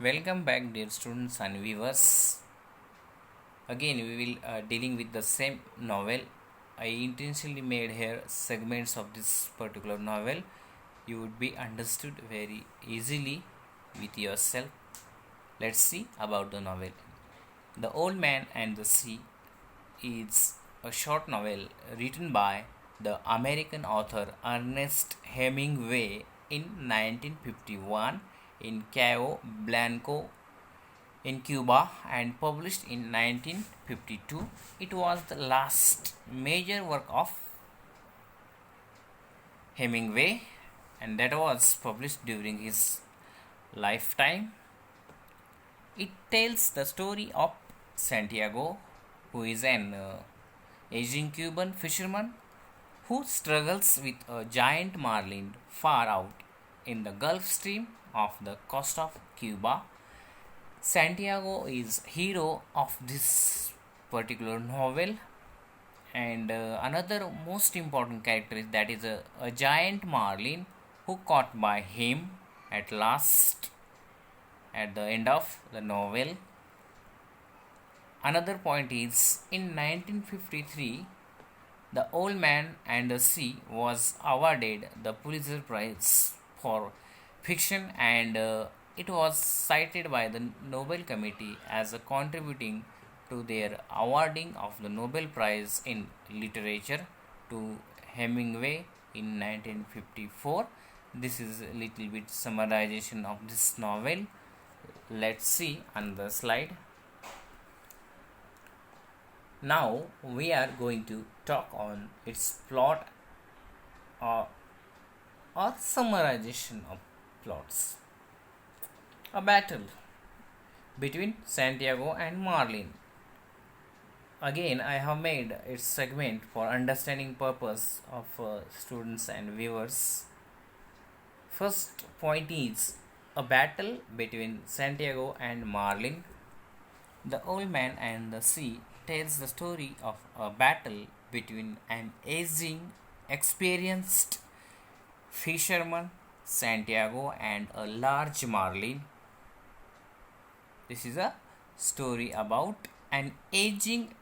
Welcome back, dear students and viewers. Again, we will dealing with the same novel. I intentionally made here segments of this particular novel. You would be understood very easily with yourself. Let's see about the novel. The Old Man and the Sea is a short novel written by the American author Ernest Hemingway in 1951 in Cayo Blanco in Cuba and published in 1952. It was the last major work of Hemingway and that was published during his lifetime. It tells the story of Santiago, who is an aging Cuban fisherman who struggles with a giant marlin far out in the Gulf Stream off the coast of Cuba. Santiago is hero of this particular novel, and another most important character is that is a giant marlin who caught by him at last at the end of the novel. Another point is in 1953 the Old Man and the Sea was awarded the Pulitzer Prize for fiction and it was cited by the Nobel Committee as a contributing to their awarding of the Nobel Prize in Literature to Hemingway in 1954. This is a little bit summarization of this novel. Let's see on the slide. Now we are going to talk on its plot or, or summarization of plots. A battle between Santiago and Marlin. Again, I have made its segment for understanding purpose of students and viewers. First point is a battle between Santiago and Marlin. The Old Man and the Sea tells the story of a battle between an aging, experienced fisherman, Santiago, and a large marlin. This is a story about an aging,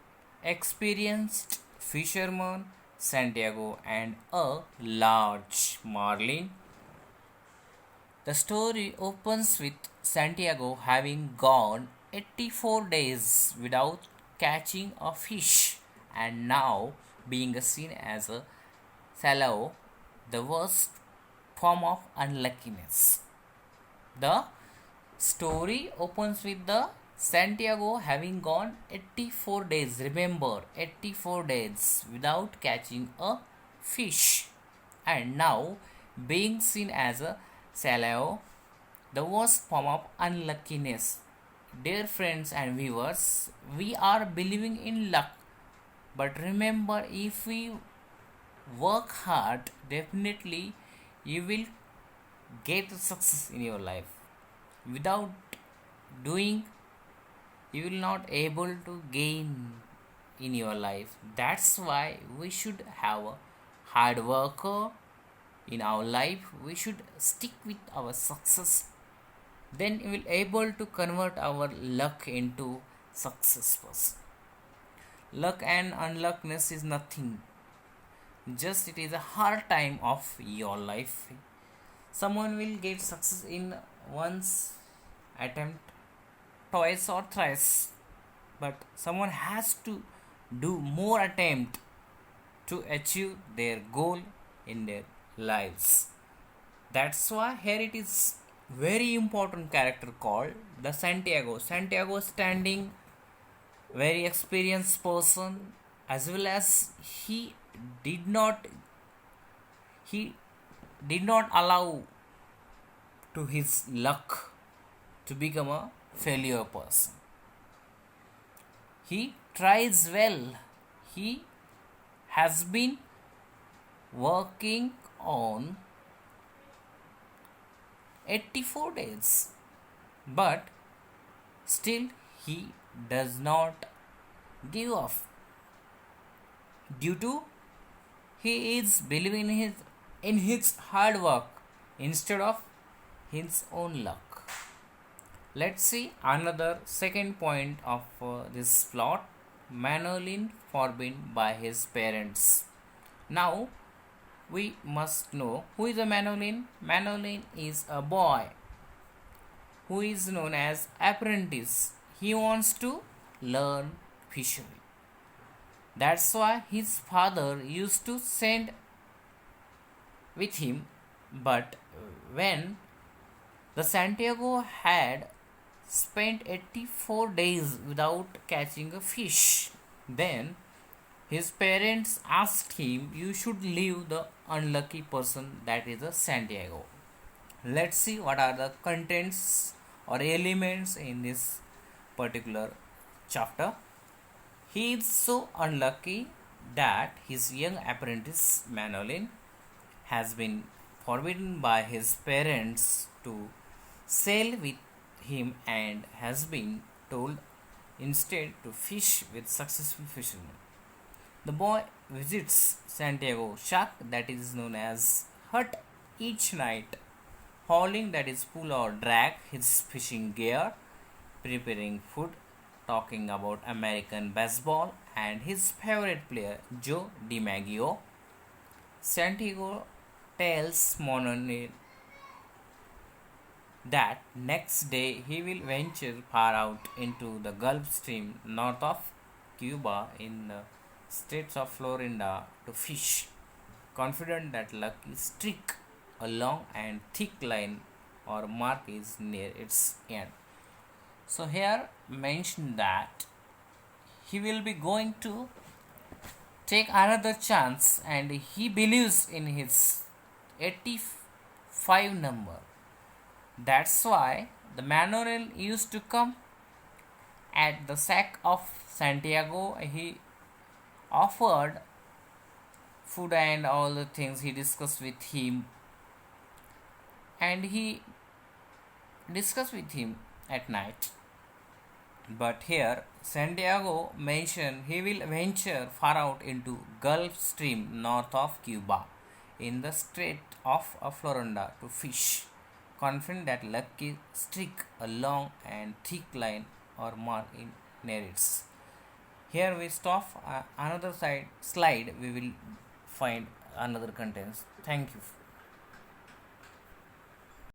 experienced fisherman, Santiago, and a large marlin. The story opens with Santiago having gone 84 days without catching a fish and now being seen as a sallow, the worst form of unluckiness. The story opens with the Santiago having gone 84 days, remember 84 days without catching a fish and now being seen as a sallow, the worst form of unluckiness. Dear friends and viewers, we are believing in luck, but remember if we work hard, definitely you will get success in your life. Without doing, you will not able to gain in your life. That's why we should have a hard worker in our life. We should stick with our success, then we will able to convert our luck into success person. Luck and unluckness is nothing, just it is a hard time of your life. Someone will get success in once attempt, twice or thrice, but someone has to do more attempt to achieve their goal in their lives. That's why here it is very important character called the Santiago. Santiago standing very experienced person, as well as did not he did not allow to his luck to become a failure person. He tries well. He has been working on 84 days, but still he does not give up due to he is believing in his hard work instead of his own luck. Let's see another second point of this plot. Manolin forbidden by his parents. Now we must know who is a Manolin. Manolin is a boy who is known as apprentice. He wants to learn fishery. That's why his father used to send with him. But when the Santiago had spent 84 days without catching a fish, then his parents asked him, "You should leave the unlucky person that is a Santiago." Let's see what are the contents or elements in this particular chapter. He is so unlucky that his young apprentice Manolin has been forbidden by his parents to sail with him and has been told instead to fish with successful fishermen. The boy visits Santiago shack, that is known as hut, each night, hauling, that is pull or drag, his fishing gear, preparing food, talking about American baseball and his favorite player Joe DiMaggio. Santiago tells Mononil that next day he will venture far out into the Gulf Stream north of Cuba in the states of Florida to fish, confident that luck is streak a long and thick line or mark is near its end. So here mentioned that he will be going to take another chance and he believes in his 85 number. That's why the Manuel used to come at the sack of Santiago. He offered food and all the things. He discussed with him and he discussed with him at night. But here Santiago mentioned he will venture far out into Gulf Stream north of Cuba in the Strait of Florida to fish, confident that luck is streak a long and thick line or mark in near its. Here we stop. Another slide we will find another contents. Thank you.